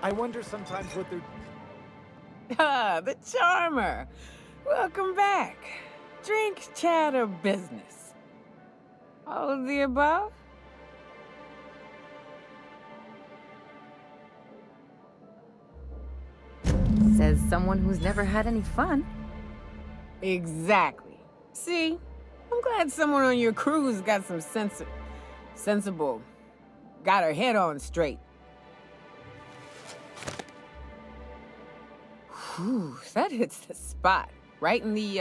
I wonder sometimes what they're... Ah, the charmer. Welcome back. Drink, chat, or business? All of the above? Says someone who's never had any fun. Exactly. See? I'm glad someone on your crew's got some sensible. Got her head on straight. Whew, that hits the spot. Right in the,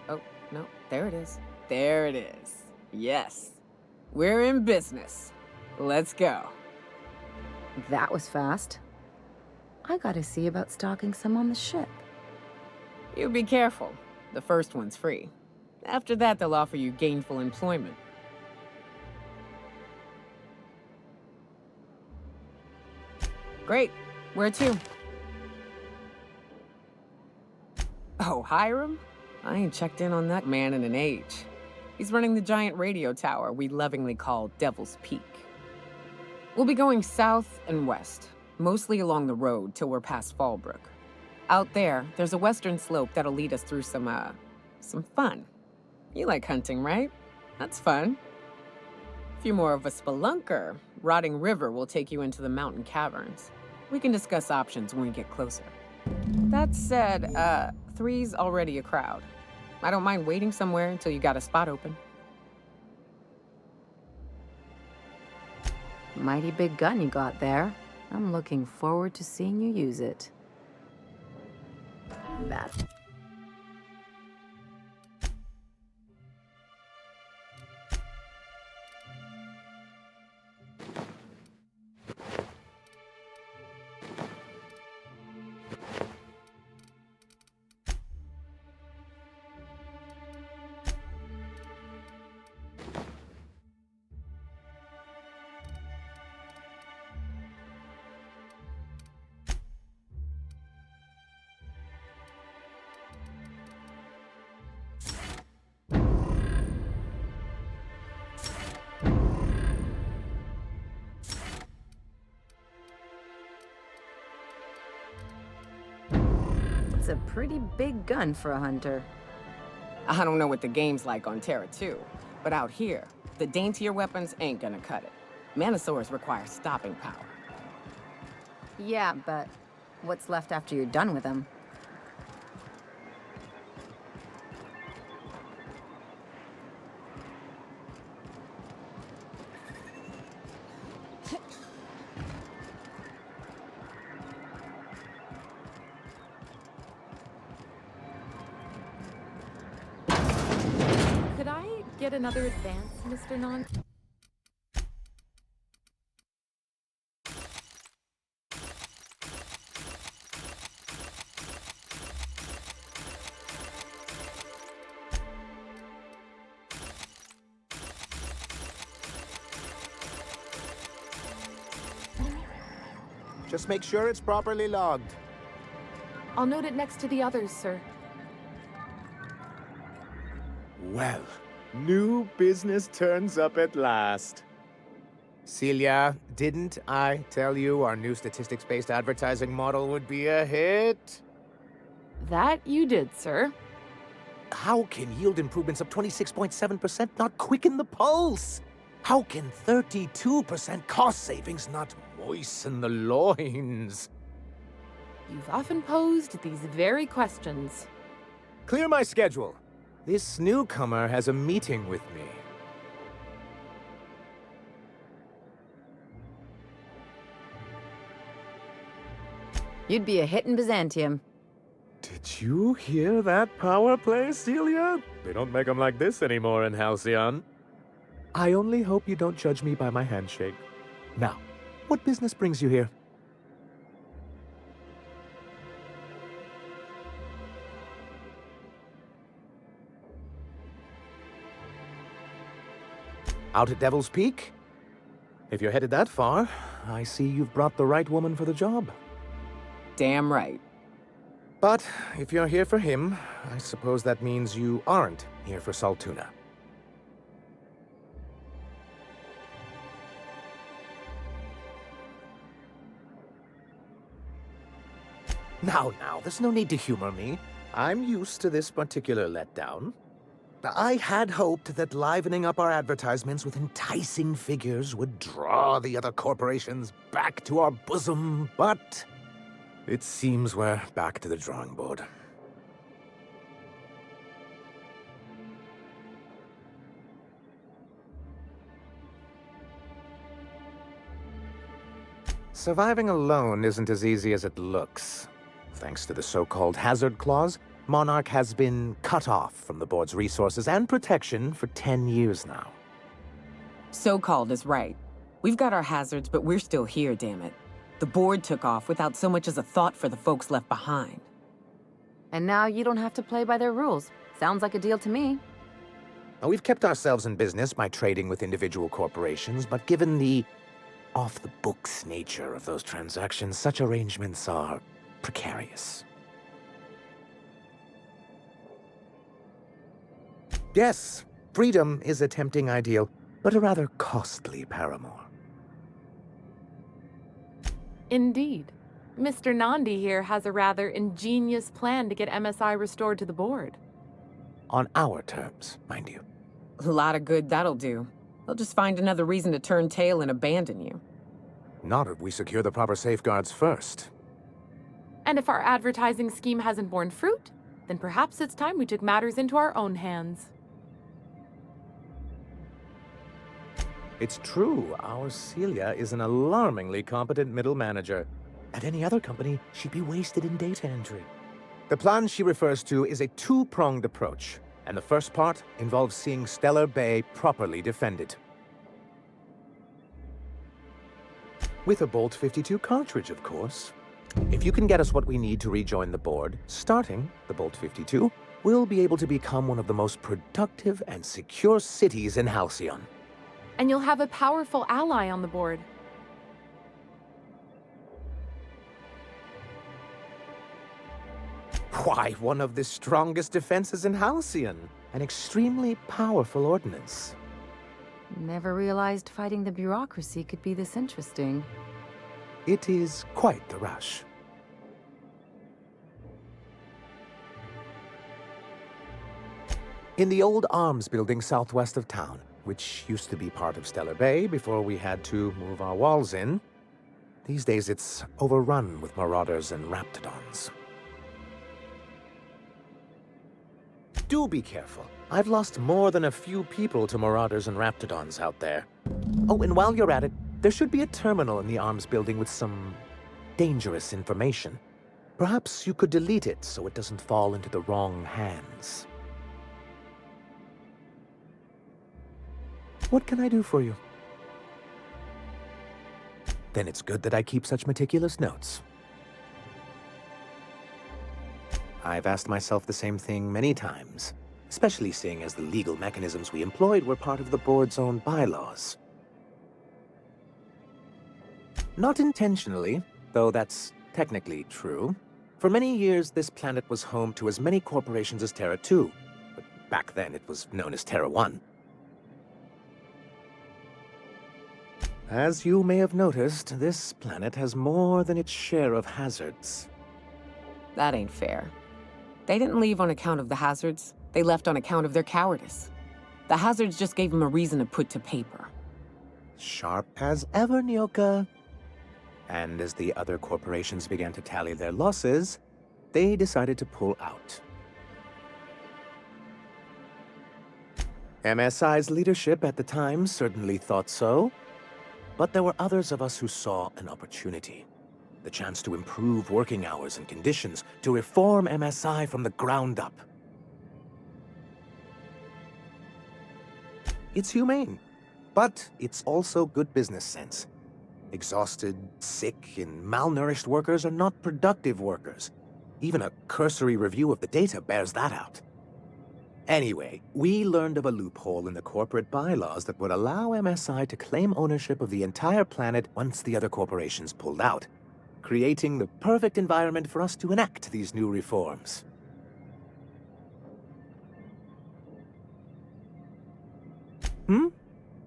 oh, no, there it is. There it is. Yes. We're in business. Let's go. That was fast. I gotta see about stocking some on the ship. You be careful. The first one's free. After that, they'll offer you gainful employment. Great. Where to? Oh, Hiram? I ain't checked in on that man in an age. He's running the giant radio tower we lovingly call Devil's Peak. We'll be going south and west, mostly along the road till we're past Fallbrook. Out there, there's a western slope that'll lead us through some fun. You like hunting, right? That's fun. If you're more of a spelunker, Rotting River will take you into the mountain caverns. We can discuss options when we get closer. That said, 3's already a crowd. I don't mind waiting somewhere until you got a spot open. Mighty big gun you got there. I'm looking forward to seeing you use it. That. It's a pretty big gun for a hunter. I don't know what the game's like on Terra 2, but out here, the daintier weapons ain't gonna cut it. Manosaurs require stopping power. Yeah, but what's left after you're done with them? Could I get another advance, Mr. Non? Just make sure it's properly logged. I'll note it next to the others, sir. Well, new business turns up at last. Celia, didn't I tell you our new statistics-based advertising model would be a hit? That you did, sir. How can yield improvements of 26.7% not quicken the pulse? How can 32% cost savings not moisten the loins? You've often posed these very questions. Clear my schedule. This newcomer has a meeting with me. You'd be a hit in Byzantium. Did you hear that power play, Celia? They don't make them like this anymore in Halcyon. I only hope you don't judge me by my handshake. Now, what business brings you here? Out at Devil's Peak? If you're headed that far, I see you've brought the right woman for the job. Damn right. But if you're here for him, I suppose that means you aren't here for Saltuna. Now, there's no need to humor me. I'm used to this particular letdown. I had hoped that livening up our advertisements with enticing figures would draw the other corporations back to our bosom, but it seems we're back to the drawing board. Surviving alone isn't as easy as it looks. Thanks to the so-called hazard clause, Monarch has been cut off from the board's resources and protection for 10 years now. So-called is right. We've got our hazards, but we're still here, damn it. The board took off without so much as a thought for the folks left behind. And now you don't have to play by their rules. Sounds like a deal to me. Now, we've kept ourselves in business by trading with individual corporations, but given the off-the-books nature of those transactions, such arrangements are precarious. Yes, freedom is a tempting ideal, but a rather costly paramour. Indeed. Mr. Nandi here has a rather ingenious plan to get MSI restored to the board. On our terms, mind you. A lot of good that'll do. They'll just find another reason to turn tail and abandon you. Not if we secure the proper safeguards first. And if our advertising scheme hasn't borne fruit, then perhaps it's time we took matters into our own hands. It's true, our Celia is an alarmingly competent middle manager. At any other company, she'd be wasted in data entry. The plan she refers to is a two-pronged approach, and the first part involves seeing Stellar Bay properly defended. With a Bolt 52 cartridge, of course. If you can get us what we need to rejoin the board, starting the Bolt 52, we'll be able to become one of the most productive and secure cities in Halcyon. And you'll have a powerful ally on the board. Why, one of the strongest defenses in Halcyon. An extremely powerful ordnance. Never realized fighting the bureaucracy could be this interesting. It is quite the rush. In the old arms building southwest of town, which used to be part of Stellar Bay before we had to move our walls in, these days it's overrun with marauders and raptidons. Do be careful. I've lost more than a few people to marauders and raptidons out there. Oh, and while you're at it, there should be a terminal in the arms building with some dangerous information. Perhaps you could delete it so it doesn't fall into the wrong hands. What can I do for you? Then it's good that I keep such meticulous notes. I've asked myself the same thing many times, especially seeing as the legal mechanisms we employed were part of the board's own bylaws. Not intentionally, though that's technically true. For many years, this planet was home to as many corporations as Terra 2, but back then it was known as Terra 1. As you may have noticed, this planet has more than its share of hazards. That ain't fair. They didn't leave on account of the hazards. They left on account of their cowardice. The hazards just gave them a reason to put to paper. Sharp as ever, Nyoka. And as the other corporations began to tally their losses, they decided to pull out. MSI's leadership at the time certainly thought so, but there were others of us who saw an opportunity. The chance to improve working hours and conditions, to reform MSI from the ground up. It's humane, but it's also good business sense. Exhausted, sick, and malnourished workers are not productive workers. Even a cursory review of the data bears that out. Anyway, we learned of a loophole in the corporate bylaws that would allow MSI to claim ownership of the entire planet once the other corporations pulled out, creating the perfect environment for us to enact these new reforms.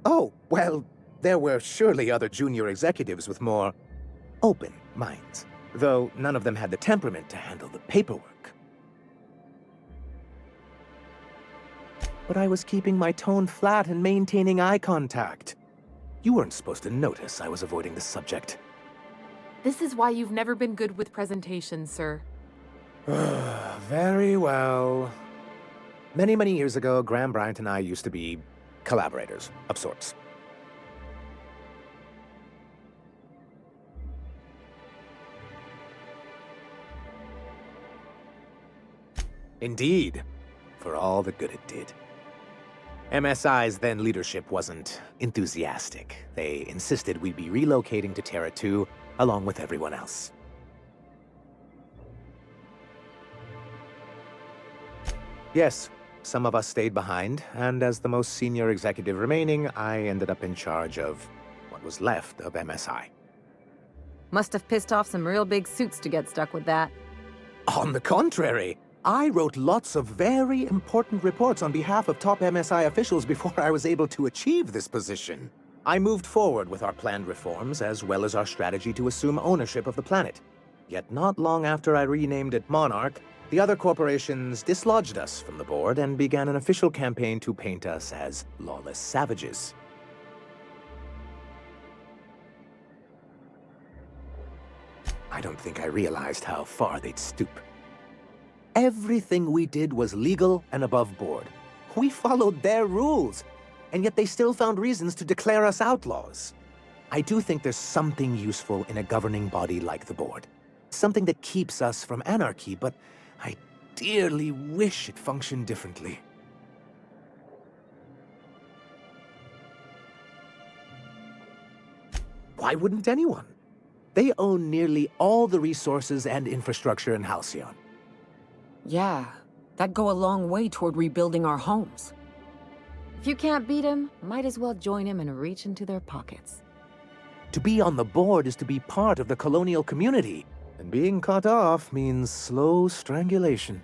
Oh, well, there were surely other junior executives with more open minds. though none of them had the temperament to handle the paperwork. But I was keeping my tone flat and maintaining eye contact. You weren't supposed to notice I was avoiding the subject. This is why you've never been good with presentations, sir. Very well. Many, many years ago, Graham Bryant and I used to be collaborators of sorts. Indeed, for all the good it did. MSI's then leadership wasn't enthusiastic. They insisted we'd be relocating to Terra 2 along with everyone else. Yes, some of us stayed behind, and as the most senior executive remaining, I ended up in charge of what was left of MSI. Must have pissed off some real big suits to get stuck with that. On the contrary, I wrote lots of very important reports on behalf of top MSI officials before I was able to achieve this position. I moved forward with our planned reforms, as well as our strategy to assume ownership of the planet. Yet not long after I renamed it Monarch, the other corporations dislodged us from the board and began an official campaign to paint us as lawless savages. I don't think I realized how far they'd stoop. Everything we did was legal and above board. We followed their rules, and yet they still found reasons to declare us outlaws. I do think there's something useful in a governing body like the board. Something that keeps us from anarchy, but I dearly wish it functioned differently. Why wouldn't anyone? They own nearly all the resources and infrastructure in Halcyon. Yeah, that'd go a long way toward rebuilding our homes. If you can't beat him, might as well join him and reach into their pockets. To be on the board is to be part of the colonial community, and being cut off means slow strangulation.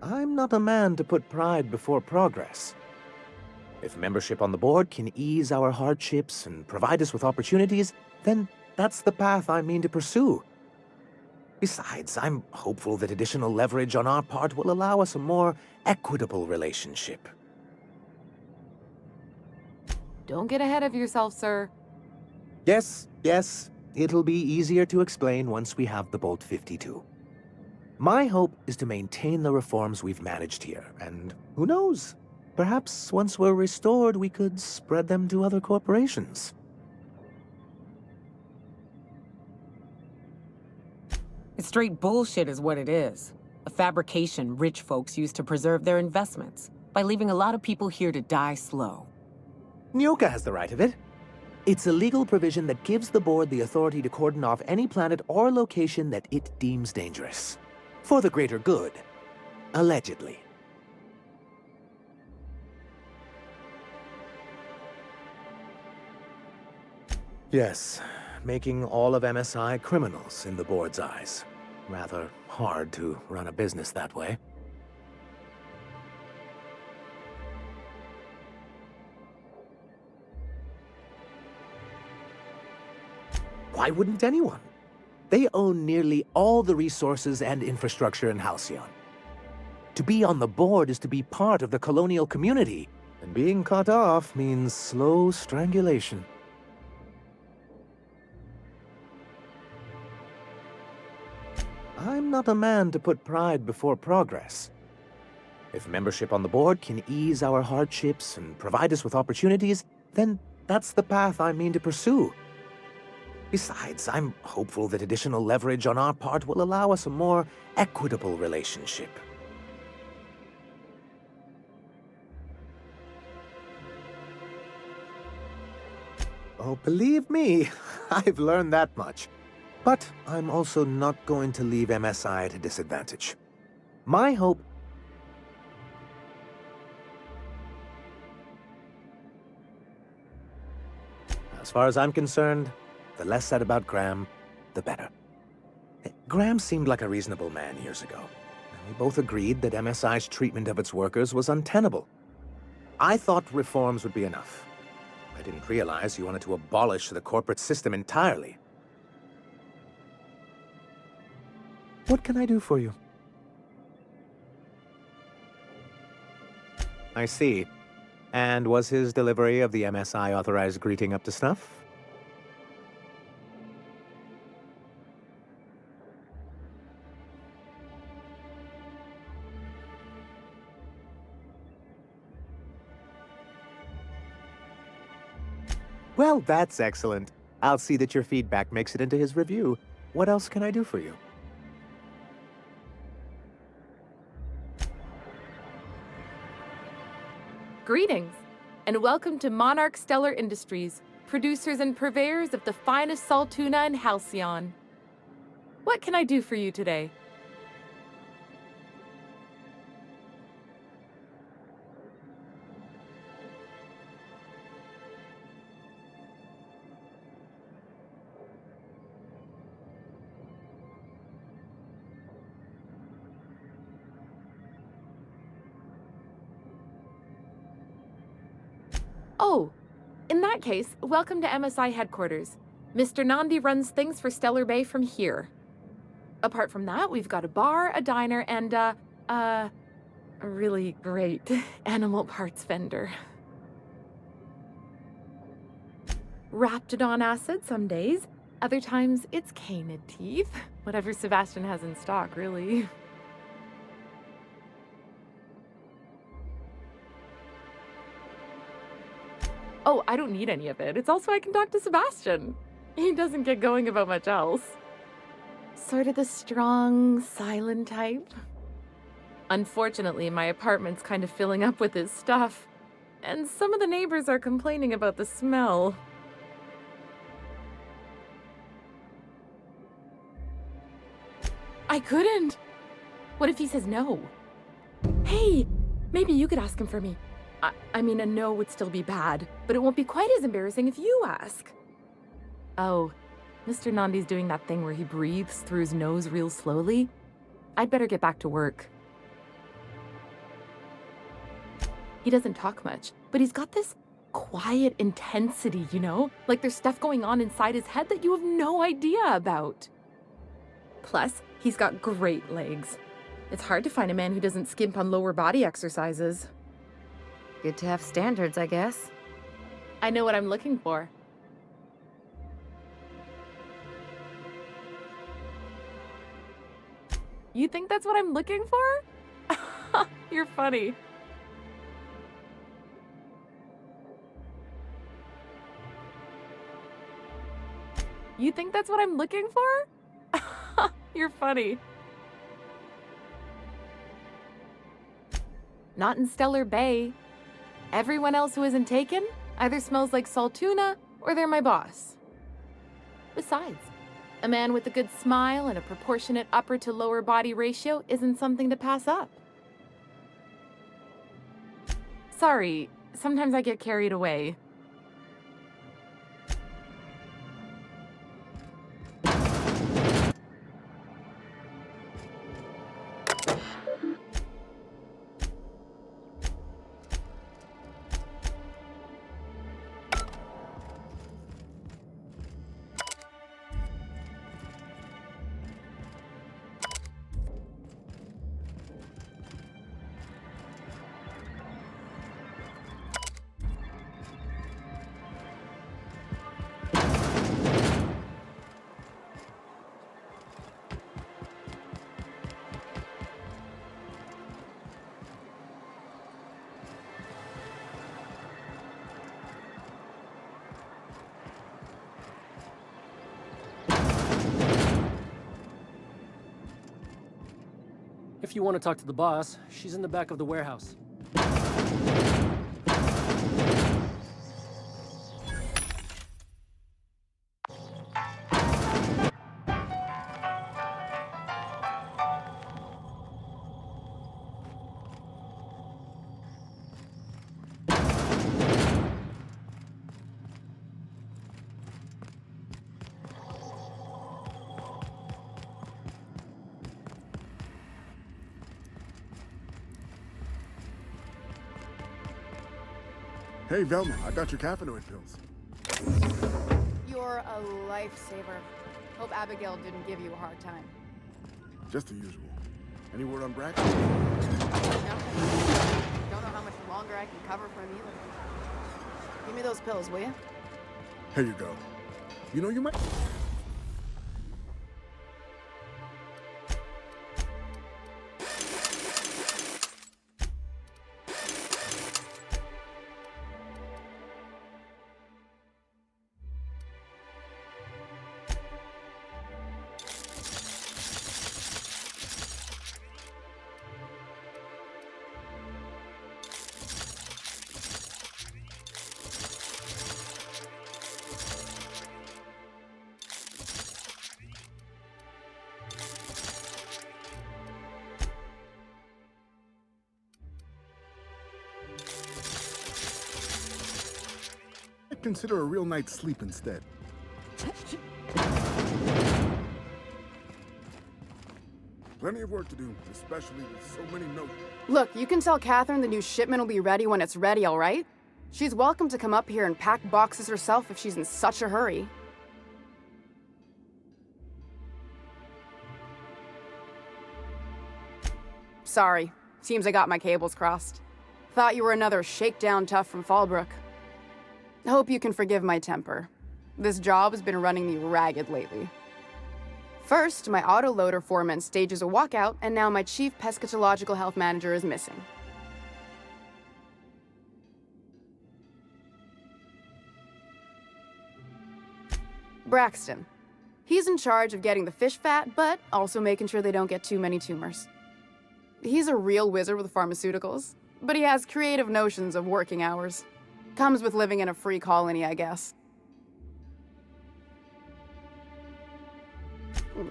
I'm not a man to put pride before progress. If membership on the board can ease our hardships and provide us with opportunities, then that's the path I mean to pursue. Besides, I'm hopeful that additional leverage on our part will allow us a more equitable relationship. Don't get ahead of yourself, sir. Yes, it'll be easier to explain once we have the Bolt 52. My hope is to maintain the reforms we've managed here, and who knows? Perhaps once we're restored, we could spread them to other corporations. It's straight bullshit is what it is. A fabrication rich folks use to preserve their investments, by leaving a lot of people here to die slow. Nyoka has the right of it. It's a legal provision that gives the board the authority to cordon off any planet or location that it deems dangerous. For the greater good. Allegedly. Yes, making all of MSI criminals in the board's eyes. Rather hard to run a business that way. Why wouldn't anyone? They own nearly all the resources and infrastructure in Halcyon. To be on the board is to be part of the colonial community, and being cut off means slow strangulation. I'm not a man to put pride before progress. If membership on the board can ease our hardships and provide us with opportunities, then that's the path I mean to pursue. Besides, I'm hopeful that additional leverage on our part will allow us a more equitable relationship. Oh, believe me, I've learned that much. But I'm also not going to leave MSI at a disadvantage. My hope... As far as I'm concerned, the less said about Graham, the better. Graham seemed like a reasonable man years ago. We both agreed that MSI's treatment of its workers was untenable. I thought reforms would be enough. I didn't realize you wanted to abolish the corporate system entirely. What can I do for you? I see. And was his delivery of the MSI authorized greeting up to snuff? Well, that's excellent. I'll see that your feedback makes it into his review. What else can I do for you? Greetings, and welcome to Monarch Stellar Industries, producers and purveyors of the finest salt tuna in Halcyon. What can I do for you today? Oh, in that case, welcome to MSI headquarters. Mr. Nandi runs things for Stellar Bay from here. Apart from that, we've got a bar, a diner, and a really great animal parts vendor. Raptidon acid some days. Other times, it's canid teeth. Whatever Sebastian has in stock, really. Oh, I don't need any of it. It's also I can talk to Sebastian. He doesn't get going about much else. Sort of the strong, silent type. Unfortunately, my apartment's kind of filling up with his stuff, and some of the neighbors are complaining about the smell. I couldn't. What if he says no? Hey, maybe you could ask him for me. I mean, a no would still be bad, but it won't be quite as embarrassing if you ask. Oh, Mr. Nandi's doing that thing where he breathes through his nose real slowly. I'd better get back to work. He doesn't talk much, but he's got this quiet intensity, you know? Like there's stuff going on inside his head that you have no idea about. Plus, he's got great legs. It's hard to find a man who doesn't skimp on lower body exercises. Good to have standards, I guess. I know what I'm looking for. You think that's what I'm looking for? You're funny. You think that's what I'm looking for? You're funny. Not in Stellar Bay. Everyone else who isn't taken either smells like salt tuna or they're my boss. Besides, a man with a good smile and a proportionate upper to lower body ratio isn't something to pass up. Sorry, sometimes I get carried away. If you want to talk to the boss, she's in the back of the warehouse. Hey, Velma, I got your caffeinoid pills. You're a lifesaver. Hope Abigail didn't give you a hard time. Just the usual. Any word on Braxton? Nothing. Don't know how much longer I can cover for him either. Give me those pills, will you? Here you go. You know, you might... consider a real night's sleep instead. Plenty of work to do, especially with so many notes. Look, you can tell Catherine the new shipment will be ready when it's ready, all right? She's welcome to come up here and pack boxes herself if she's in such a hurry. Sorry. Seems I got my cables crossed. Thought you were another shakedown tough from Fallbrook. Hope you can forgive my temper. This job has been running me ragged lately. First, my autoloader foreman stages a walkout, and now my chief pescatological health manager is missing. Braxton. He's in charge of getting the fish fat, but also making sure they don't get too many tumors. He's a real wizard with pharmaceuticals, but he has creative notions of working hours. Comes with living in a free colony, I guess.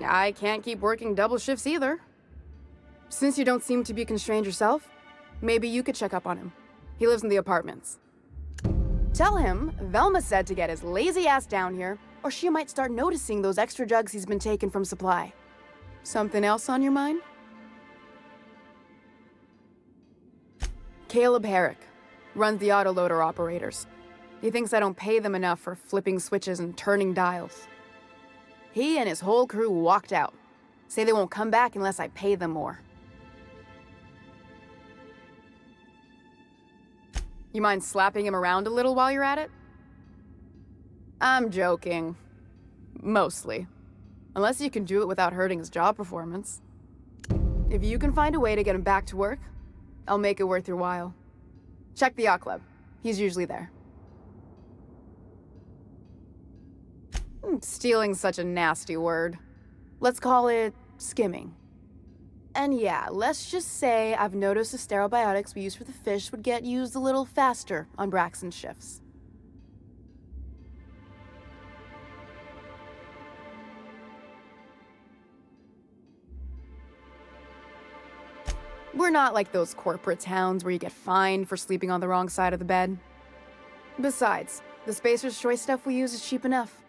I can't keep working double shifts either. Since you don't seem to be constrained yourself, maybe you could check up on him. He lives in the apartments. Tell him Velma said to get his lazy ass down here, or she might start noticing those extra jugs he's been taking from supply. Something else on your mind? Caleb Herrick runs the autoloader operators. He thinks I don't pay them enough for flipping switches and turning dials. He and his whole crew walked out. Say they won't come back unless I pay them more. You mind slapping him around a little while you're at it? I'm joking. Mostly. Unless you can do it without hurting his job performance. If you can find a way to get him back to work, I'll make it worth your while. Check the yacht club. He's usually there. Stealing's such a nasty word. Let's call it skimming. And yeah, let's just say I've noticed the sterile biotics we use for the fish would get used a little faster on Braxton's shifts. We're not like those corporate towns where you get fined for sleeping on the wrong side of the bed. Besides, the Spacer's Choice stuff we use is cheap enough.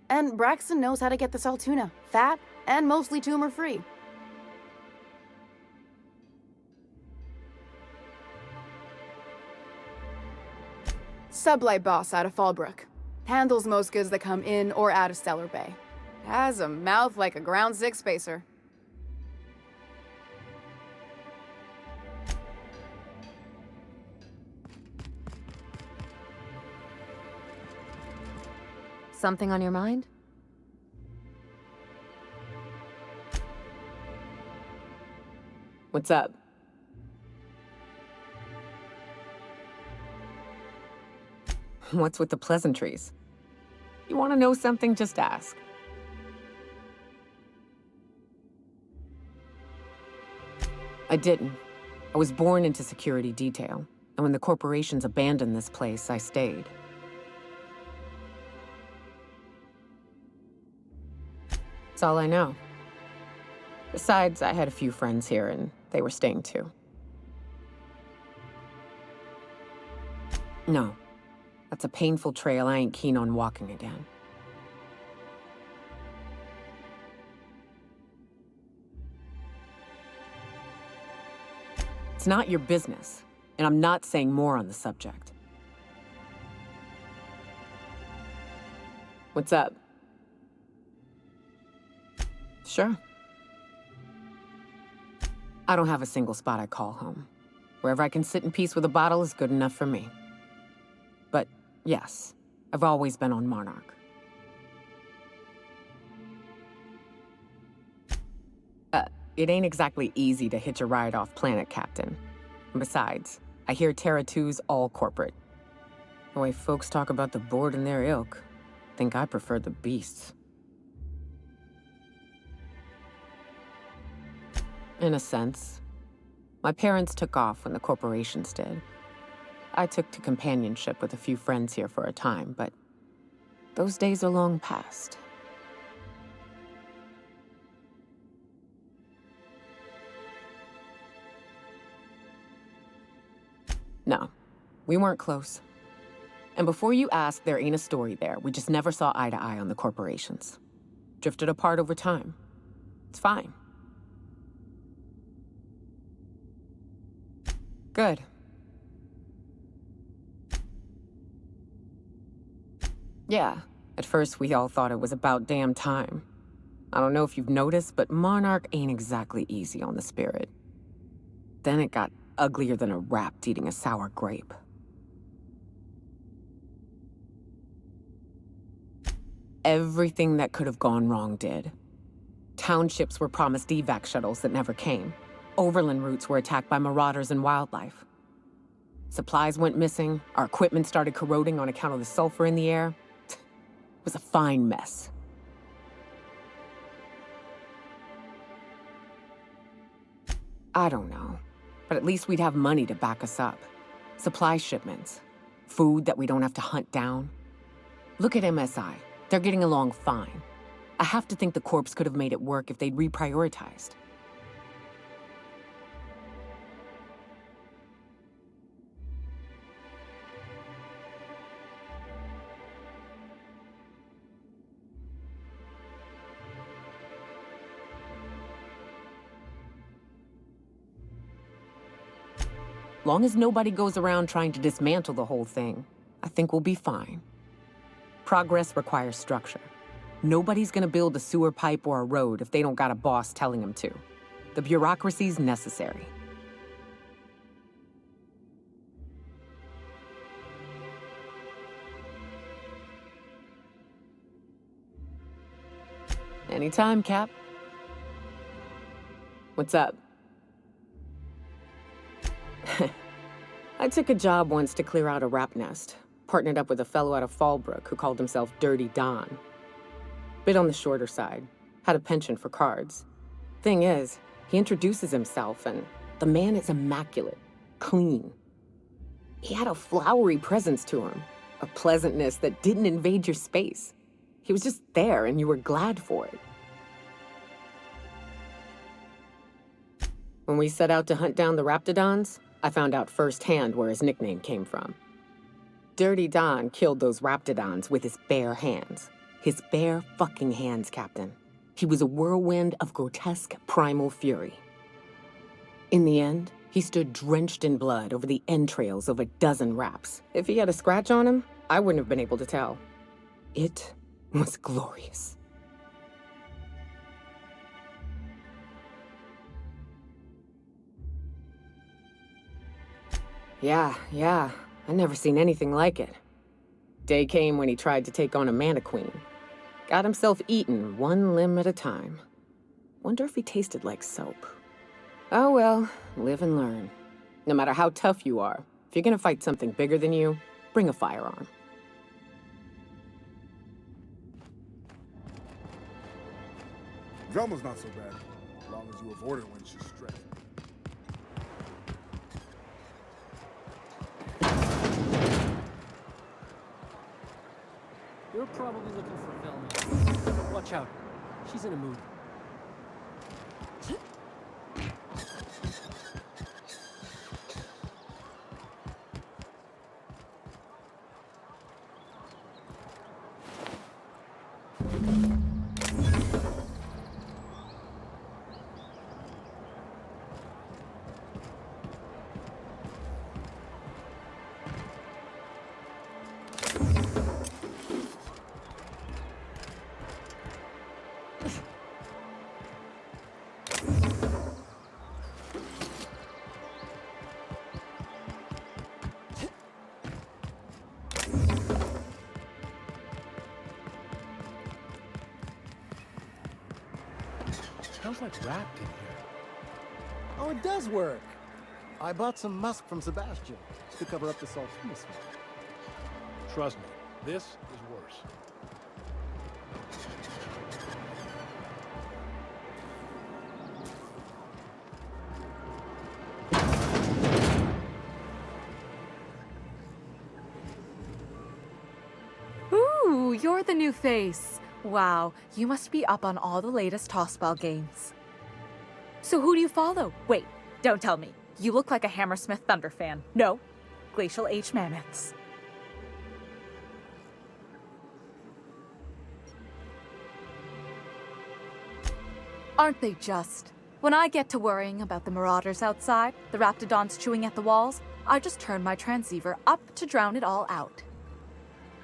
And Braxton knows how to get the Saltuna, fat and mostly tumor-free. Sublight boss out of Fallbrook. Handles most goods that come in or out of Stellar Bay. Has a mouth like a Ground 6 spacer. Something on your mind? What's up? What's with the pleasantries? You want to know something, just ask. I didn't. I was born into security detail, and when the corporations abandoned this place, I stayed. That's all I know. Besides, I had a few friends here, and they were staying too. No. That's a painful trail I ain't keen on walking again. It's not your business, and I'm not saying more on the subject. What's up? Sure. I don't have a single spot I call home. Wherever I can sit in peace with a bottle is good enough for me. But yes, I've always been on Monarch. It ain't exactly easy to hitch a ride off planet, Captain. And besides, I hear Terra 2's all corporate. The way folks talk about the board and their ilk, think I prefer the beasts. In a sense. My parents took off when the corporations did. I took to companionship with a few friends here for a time, but those days are long past. No, we weren't close. And before you ask, there ain't a story there. We just never saw eye to eye on the corporations. Drifted apart over time. It's fine. Good. Yeah, at first we all thought it was about damn time. I don't know if you've noticed, but Monarch ain't exactly easy on the spirit. Then it got uglier than a rat eating a sour grape. Everything that could have gone wrong did. Townships were promised evac shuttles that never came. Overland routes were attacked by marauders and wildlife. Supplies went missing, our equipment started corroding on account of the sulfur in the air. It was a fine mess. I don't know, but at least we'd have money to back us up. Supply shipments, food that we don't have to hunt down. Look at MSI, they're getting along fine. I have to think the Corps could have made it work if they'd reprioritized. Long as nobody goes around trying to dismantle the whole thing, I think we'll be fine. Progress requires structure. Nobody's gonna build a sewer pipe or a road if they don't got a boss telling them to. The bureaucracy's necessary. Anytime, Cap. What's up? I took a job once to clear out a rap nest. Partnered up with a fellow out of Fallbrook who called himself Dirty Don. Bit on the shorter side. Had a penchant for cards. Thing is, he introduces himself and the man is immaculate. Clean. He had a flowery presence to him. A pleasantness that didn't invade your space. He was just there and you were glad for it. When we set out to hunt down the Raptidons, I found out firsthand where his nickname came from. Dirty Don killed those Raptidons with his bare hands. His bare fucking hands, Captain. He was a whirlwind of grotesque primal fury. In the end, he stood drenched in blood over the entrails of a dozen raps. If he had a scratch on him, I wouldn't have been able to tell. It was glorious. Yeah. I never seen anything like it. Day came when he tried to take on a Mantiqueen. Got himself eaten one limb at a time. Wonder if he tasted like soap. Oh well, live and learn. No matter how tough you are, if you're gonna fight something bigger than you, bring a firearm. Velma's not so bad, as long as you avoid her when she's stressed. You're probably looking for Velma. Watch out. She's in a mood. Smells like wrapped in here. Oh, it does work. I bought some musk from Sebastian to cover up the saltina smell. Trust me, this is worse. Ooh, you're the new face. Wow, you must be up on all the latest tossball games. So who do you follow? Wait, don't tell me. You look like a Hammersmith Thunder fan. No, Glacial H Mammoths. Aren't they just? When I get to worrying about the marauders outside, the raptidons chewing at the walls, I just turn my transceiver up to drown it all out.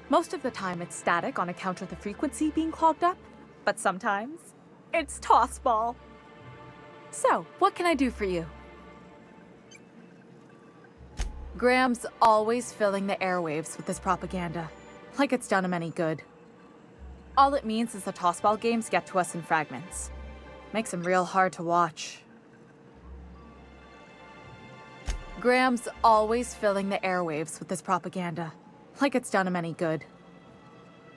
Most of the time it's static on account of the frequency being clogged up, but sometimes it's tossball. So, what can I do for you? Graham's always filling the airwaves with his propaganda, like it's done him any good. All it means is the tossball games get to us in fragments. Makes them real hard to watch. Graham's always filling the airwaves with his propaganda, like it's done him any good.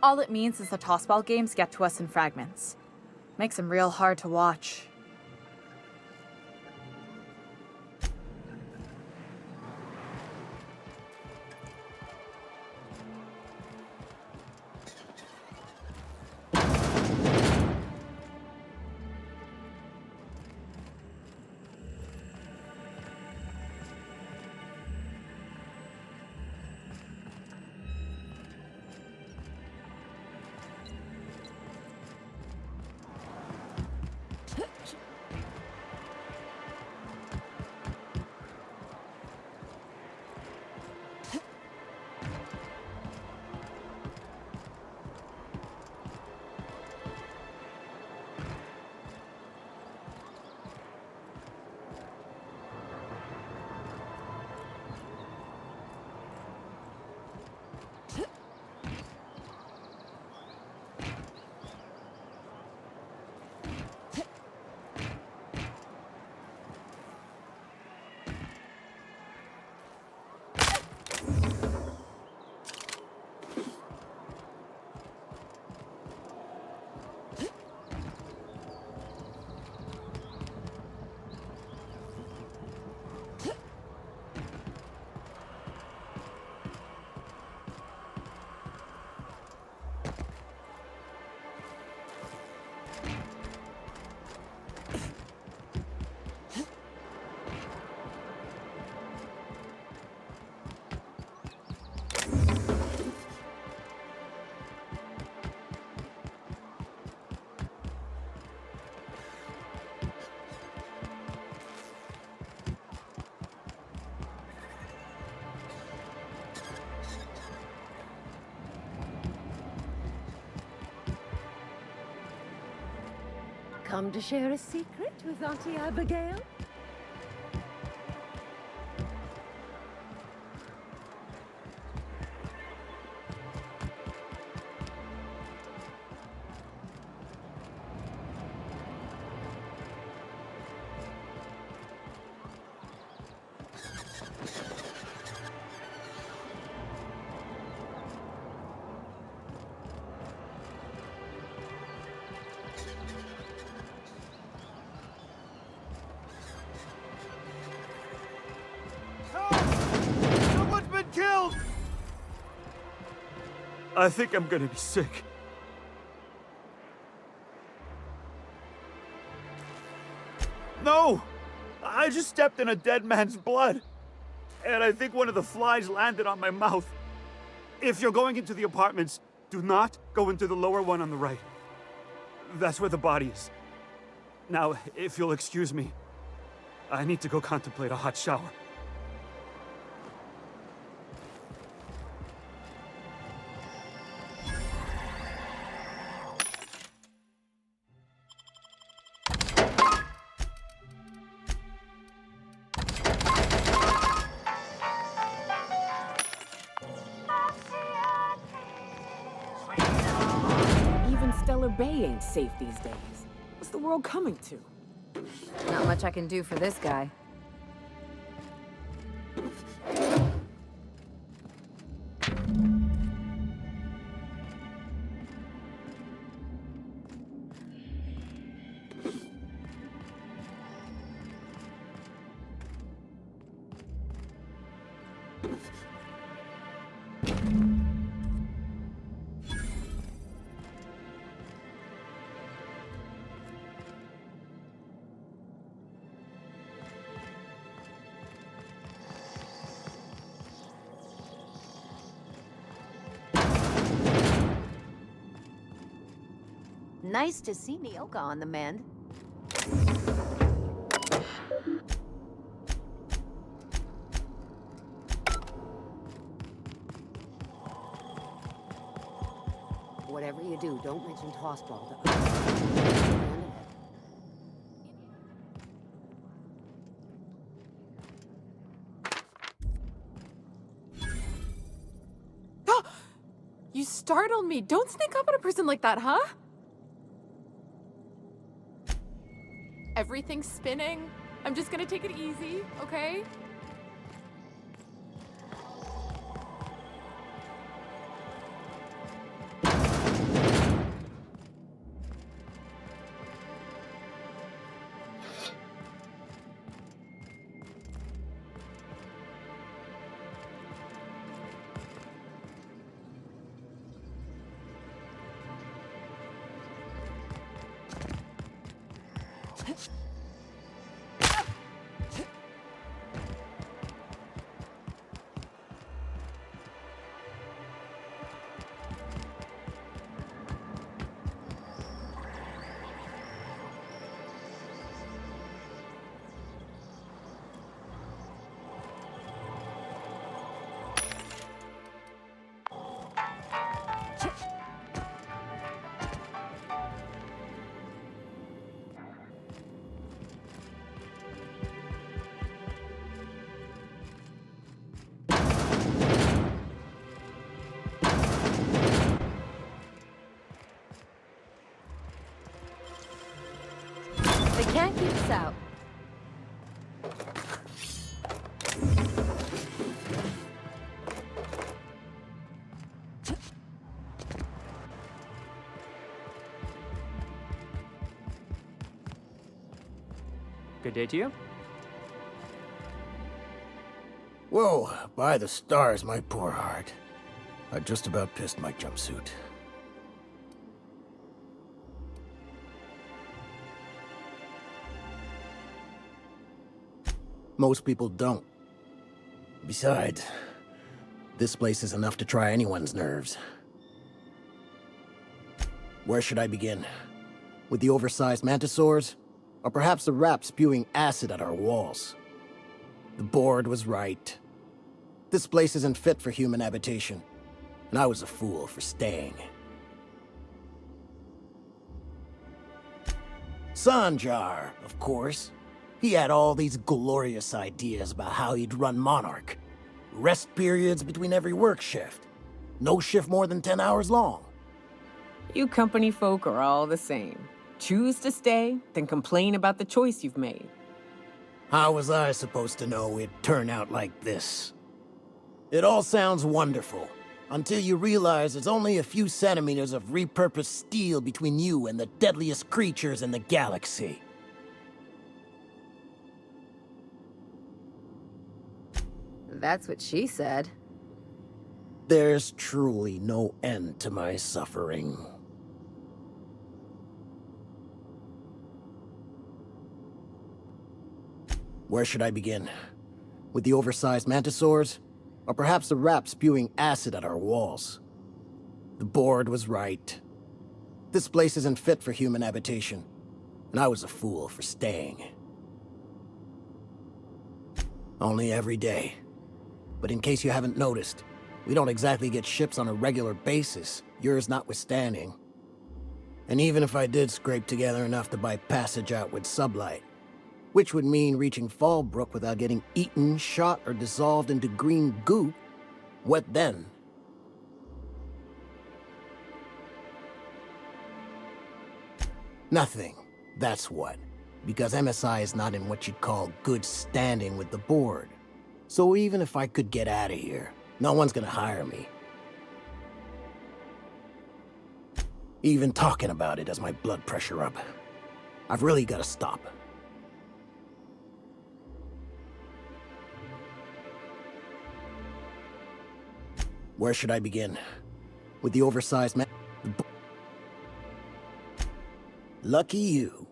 All it means is the tossball games get to us in fragments. Makes them real hard to watch. Come to share a secret with Auntie Abigail? Someone's been killed! I think I'm gonna be sick. No! I just stepped in a dead man's blood. And I think one of the flies landed on my mouth. If you're going into the apartments, do not go into the lower one on the right. That's where the body is. Now, if you'll excuse me, I need to go contemplate a hot shower. Even Stellar Bay ain't safe these days. What's the world coming to? Not much I can do for this guy. Nice to see Nyoka on the mend. Whatever you do, don't mention Tossball to us. You startled me. Don't sneak up on a person like that, huh? Everything's spinning. I'm just gonna take it easy, okay? They can't keep us out. Good day to you. Whoa, by the stars, my poor heart. I just about pissed my jumpsuit. Most people don't. Besides, this place is enough to try anyone's nerves. Where should I begin? With the oversized mantisaurs? Or perhaps the rap spewing acid at our walls? The board was right. This place isn't fit for human habitation, and I was a fool for staying. Sanjar, of course. He had all these glorious ideas about how he'd run Monarch. Rest periods between every work shift. No shift more than 10 hours long. You company folk are all the same. Choose to stay, then complain about the choice you've made. How was I supposed to know it'd turn out like this? It all sounds wonderful, until you realize there's only a few centimeters of repurposed steel between you and the deadliest creatures in the galaxy. That's what she said. There's truly no end to my suffering. Where should I begin? With the oversized mantisaurs? Or perhaps the rap spewing acid at our walls? The board was right. This place isn't fit for human habitation, and I was a fool for staying. Only every day. But in case you haven't noticed, we don't exactly get ships on a regular basis, yours notwithstanding. And even if I did scrape together enough to buy passage out with sublight, which would mean reaching Fallbrook without getting eaten, shot, or dissolved into green goo, what then? Nothing, that's what. because MSI is not in what you'd call good standing with the board. So even if I could get out of here, no one's gonna hire me. Even talking about it has my blood pressure up. I've really gotta stop. Where should I begin? With the oversized man? Lucky you.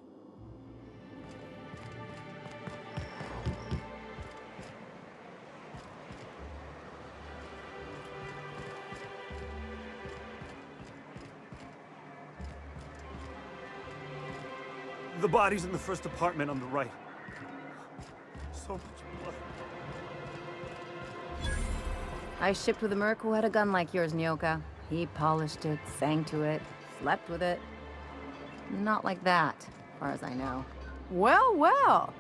The body's in the first apartment on the right. So much blood. I shipped with a merc who had a gun like yours, Nyoka. He polished it, sang to it, slept with it. Not like that, as far as I know. Well, well.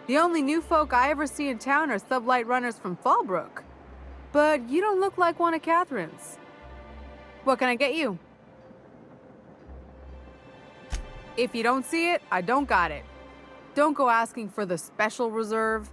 The only new folk I ever see in town are sublight runners from Fallbrook. But you don't look like one of Catherine's. What can I get you? If you don't see it, I don't got it. Don't go asking for the special reserve.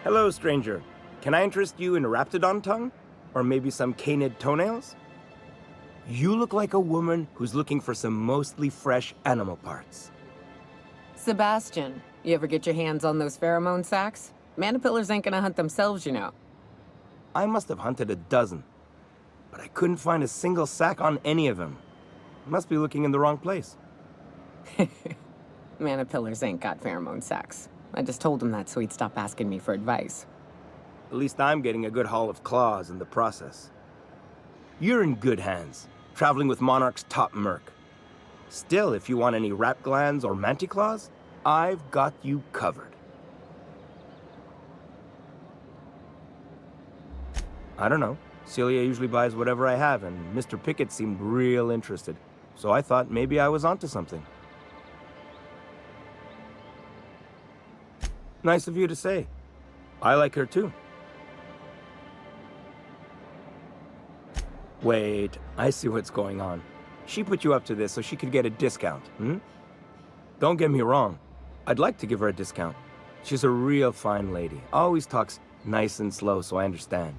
Hello, stranger. Can I interest you in Raptidon tongue? Or maybe some canid toenails? You look like a woman who's looking for some mostly fresh animal parts. Sebastian, you ever get your hands on those pheromone sacs? Manipillars ain't gonna hunt themselves, you know. I must have hunted a dozen, but I couldn't find a single sack on any of them. Must be looking in the wrong place. Manipillars ain't got pheromone sacs. I just told him that so he'd stop asking me for advice. At least I'm getting a good haul of claws in the process. You're in good hands, traveling with Monarch's top merc. Still, if you want any rat glands or manticlaws, I've got you covered. I don't know. Celia usually buys whatever I have, and Mr. Pickett seemed real interested. So I thought maybe I was onto something. Nice of you to say. I like her too. Wait, I see what's going on. She put you up to this so she could get a discount, hmm? Don't get me wrong. I'd like to give her a discount. She's a real fine lady. Always talks nice and slow, so I understand.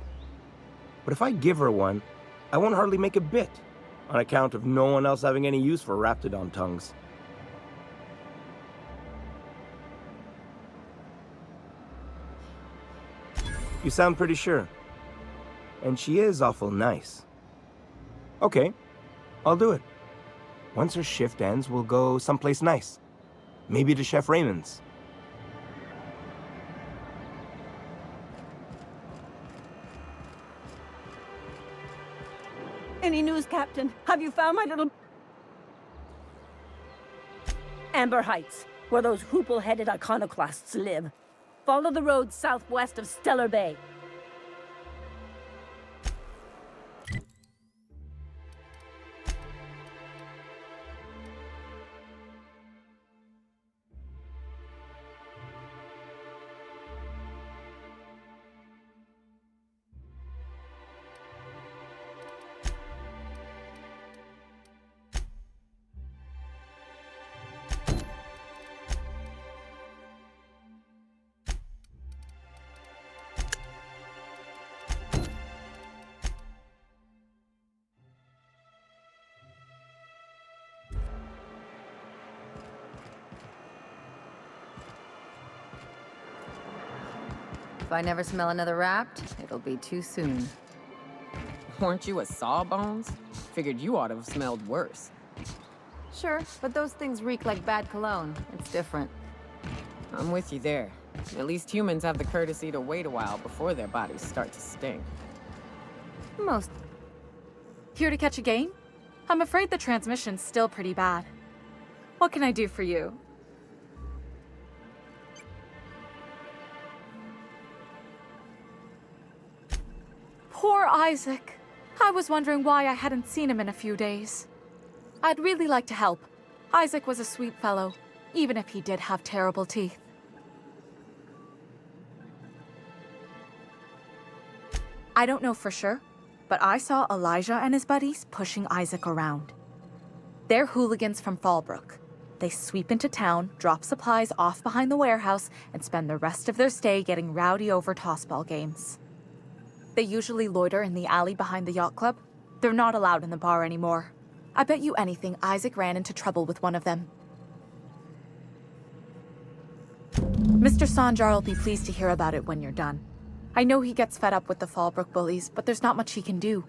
But if I give her one, I won't hardly make a bit, on account of no one else having any use for Raptidon tongues. You sound pretty sure. And she is awful nice. Okay, I'll do it. Once her shift ends, we'll go someplace nice. Maybe to Chef Raymond's. Any news, Captain? Have you found my little... Amber Heights, where those hoople-headed iconoclasts live. Follow the road southwest of Stellar Bay. If I never smell another Rapt, it'll be too soon. Weren't you a Sawbones? Figured you ought to have smelled worse. Sure, but those things reek like bad cologne. It's different. I'm with you there. At least humans have the courtesy to wait a while before their bodies start to stink. Most. Here to catch a game? I'm afraid the transmission's still pretty bad. What can I do for you? Poor Isaac. I was wondering why I hadn't seen him in a few days. I'd really like to help. Isaac was a sweet fellow, even if he did have terrible teeth. I don't know for sure, but I saw Elijah and his buddies pushing Isaac around. They're hooligans from Fallbrook. They sweep into town, drop supplies off behind the warehouse, and spend the rest of their stay getting rowdy over tossball games. They usually loiter in the alley behind the yacht club. They're not allowed in the bar anymore. I bet you anything Isaac ran into trouble with one of them. Mr. Sanjar will be pleased to hear about it when you're done. I know he gets fed up with the Fallbrook bullies, but there's not much he can do.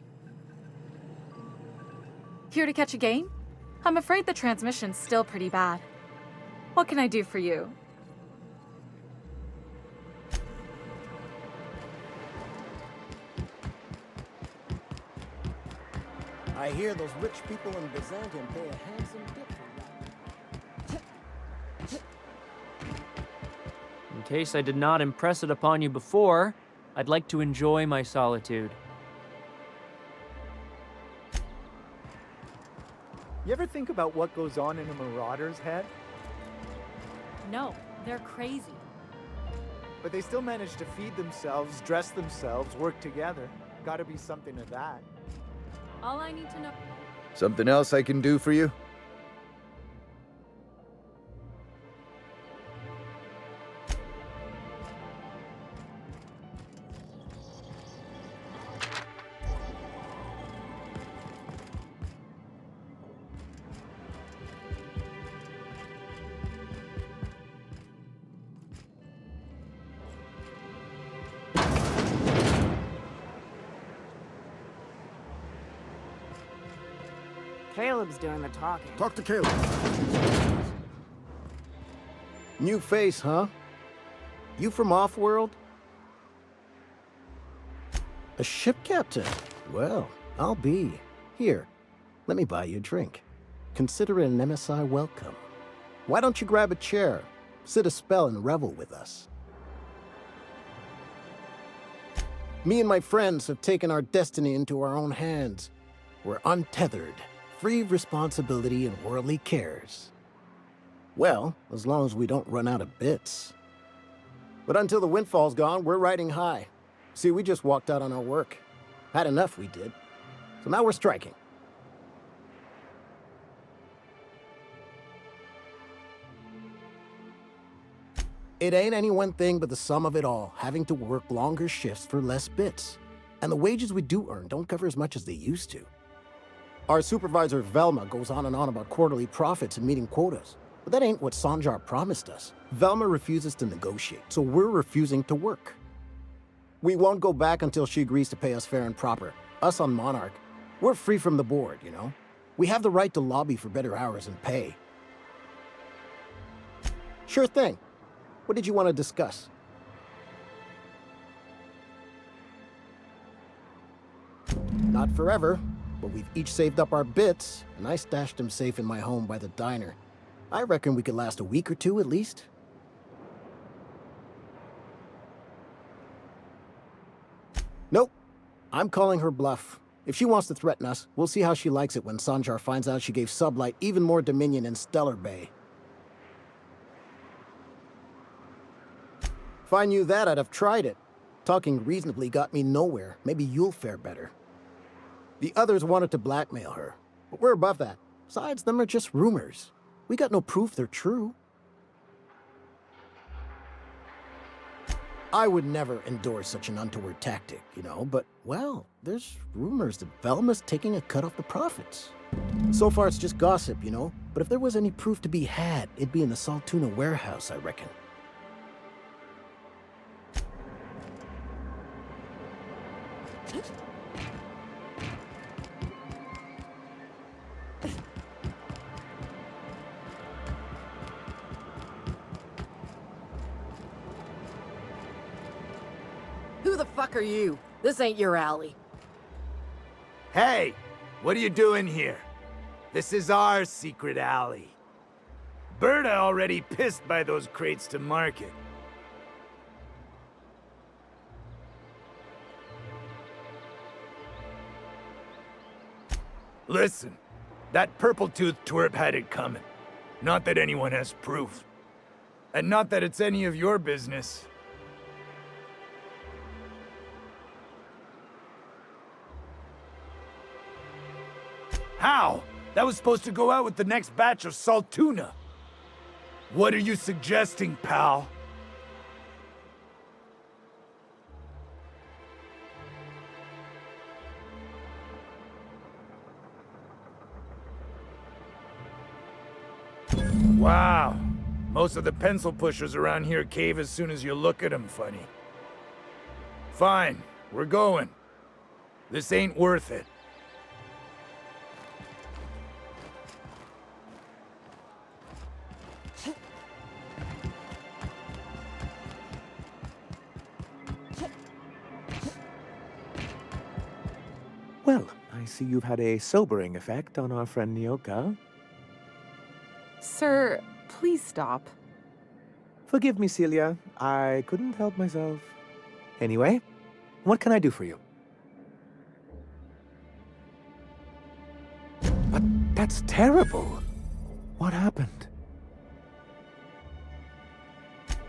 Here to catch a game? I'm afraid the transmission's still pretty bad. What can I do for you? I hear those rich people in Byzantium pay a handsome dip for In case I did not impress it upon you before, I'd like to enjoy my solitude. You ever think about what goes on in a marauder's head? No, they're crazy. But they still manage to feed themselves, dress themselves, work together. Gotta be something to that. All I need to know... Something else I can do for you? Caleb's doing the talking. Talk to Caleb. New face, huh? You from Offworld? A ship captain? Well, I'll be. Here, let me buy you a drink. Consider it an MSI welcome. Why don't you grab a chair, sit a spell and revel with us? Me and my friends have taken our destiny into our own hands. We're untethered, free of responsibility and worldly cares. Well, as long as we don't run out of bits. But until the windfall's gone, we're riding high. See, we just walked out on our work. Had enough, we did. So now we're striking. It ain't any one thing but the sum of it all, having to work longer shifts for less bits. And the wages we do earn don't cover as much as they used to. Our supervisor, Velma, goes on and on about quarterly profits and meeting quotas. But that ain't what Sanjar promised us. Velma refuses to negotiate, so we're refusing to work. We won't go back until she agrees to pay us fair and proper. Us on Monarch, we're free from the board, you know? We have the right to lobby for better hours and pay. Sure thing. What did you want to discuss? Not forever, but we've each saved up our bits, and I stashed them safe in my home by the diner. I reckon we could last a week or two at least. Nope. I'm calling her bluff. If she wants to threaten us, we'll see how she likes it when Sanjar finds out she gave Sublight even more dominion in Stellar Bay. If I knew that, I'd have tried it. Talking reasonably got me nowhere. Maybe you'll fare better. The others wanted to blackmail her, but we're above that. Besides, them are just rumors. We got no proof they're true. I would never endorse such an untoward tactic, you know, but, well, there's rumors that Velma's taking a cut off the profits. So far, it's just gossip, you know, but if there was any proof to be had, it'd be in the Saltuna warehouse, I reckon. Who the fuck are you? This ain't your alley. Hey, what are you doing here? This is our secret alley. Berta already pissed by those crates to market. Listen, that purple-toothed twerp had it coming. Not that anyone has proof. And not that it's any of your business. How? That was supposed to go out with the next batch of salt tuna. What are you suggesting, pal? Wow. Most of the pencil pushers around here cave as soon as you look at them funny. Fine, we're going. This ain't worth it. Well, I see you've had a sobering effect on our friend Nyoka. Sir, please stop. Forgive me, Celia. I couldn't help myself. Anyway, what can I do for you? But that's terrible. What happened?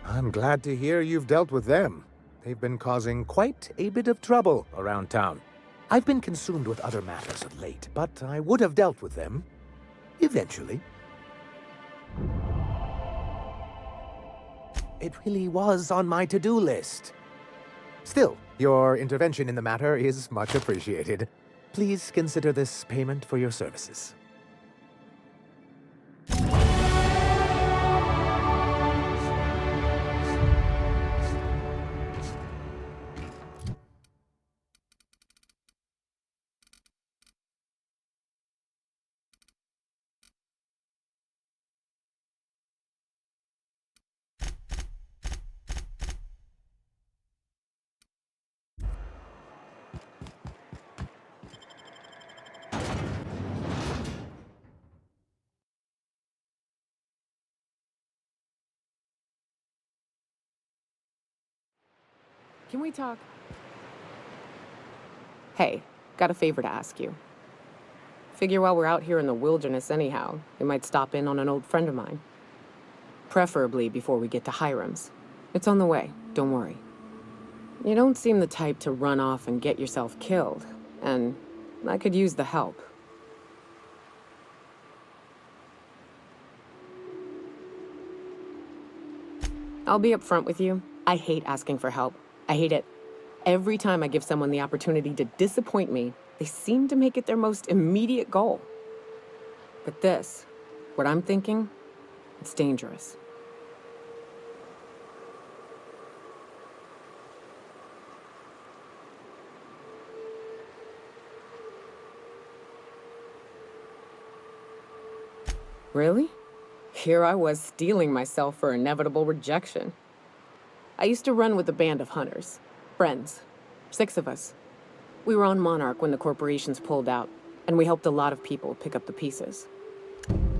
I'm glad to hear you've dealt with them. They've been causing quite a bit of trouble around town. I've been consumed with other matters of late, but I would have dealt with them eventually. It really was on my to-do list. Still, your intervention in the matter is much appreciated. Please consider this payment for your services. Can we talk? Hey, got a favor to ask you. Figure while we're out here in the wilderness anyhow, we might stop in on an old friend of mine. Preferably before we get to Hiram's. It's on the way, don't worry. You don't seem the type to run off and get yourself killed, and I could use the help. I'll be upfront with you. I hate asking for help. I hate it. Every time I give someone the opportunity to disappoint me, they seem to make it their most immediate goal. But this, what I'm thinking, it's dangerous. Really? Here I was steeling myself for inevitable rejection. I used to run with a band of hunters. Friends. 6 of us. We were on Monarch when the corporations pulled out, and we helped a lot of people pick up the pieces.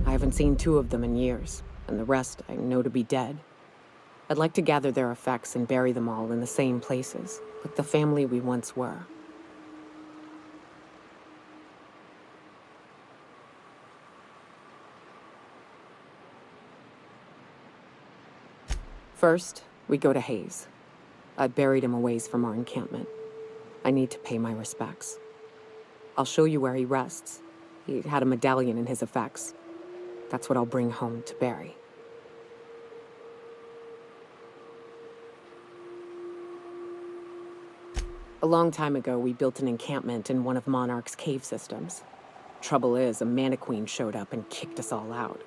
I haven't seen 2 of them in years, and the rest I know to be dead. I'd like to gather their effects and bury them all in the same places, like the family we once were. First, we go to Hayes. I buried him a ways from our encampment. I need to pay my respects. I'll show you where he rests. He had a medallion in his effects. That's what I'll bring home to Barry. A long time ago, we built an encampment in one of Monarch's cave systems. Trouble is, a Mantiqueen showed up and kicked us all out.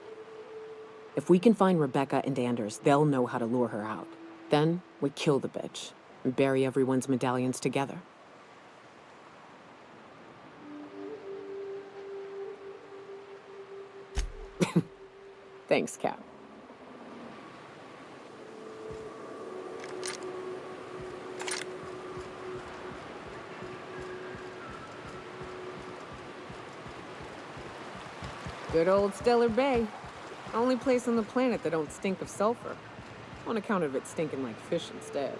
If we can find Rebecca and Anders, they'll know how to lure her out. Then, we kill the bitch and bury everyone's medallions together. Thanks, Cap. Good old Stellar Bay. Only place on the planet that don't stink of sulfur. On account of it stinking like fish instead.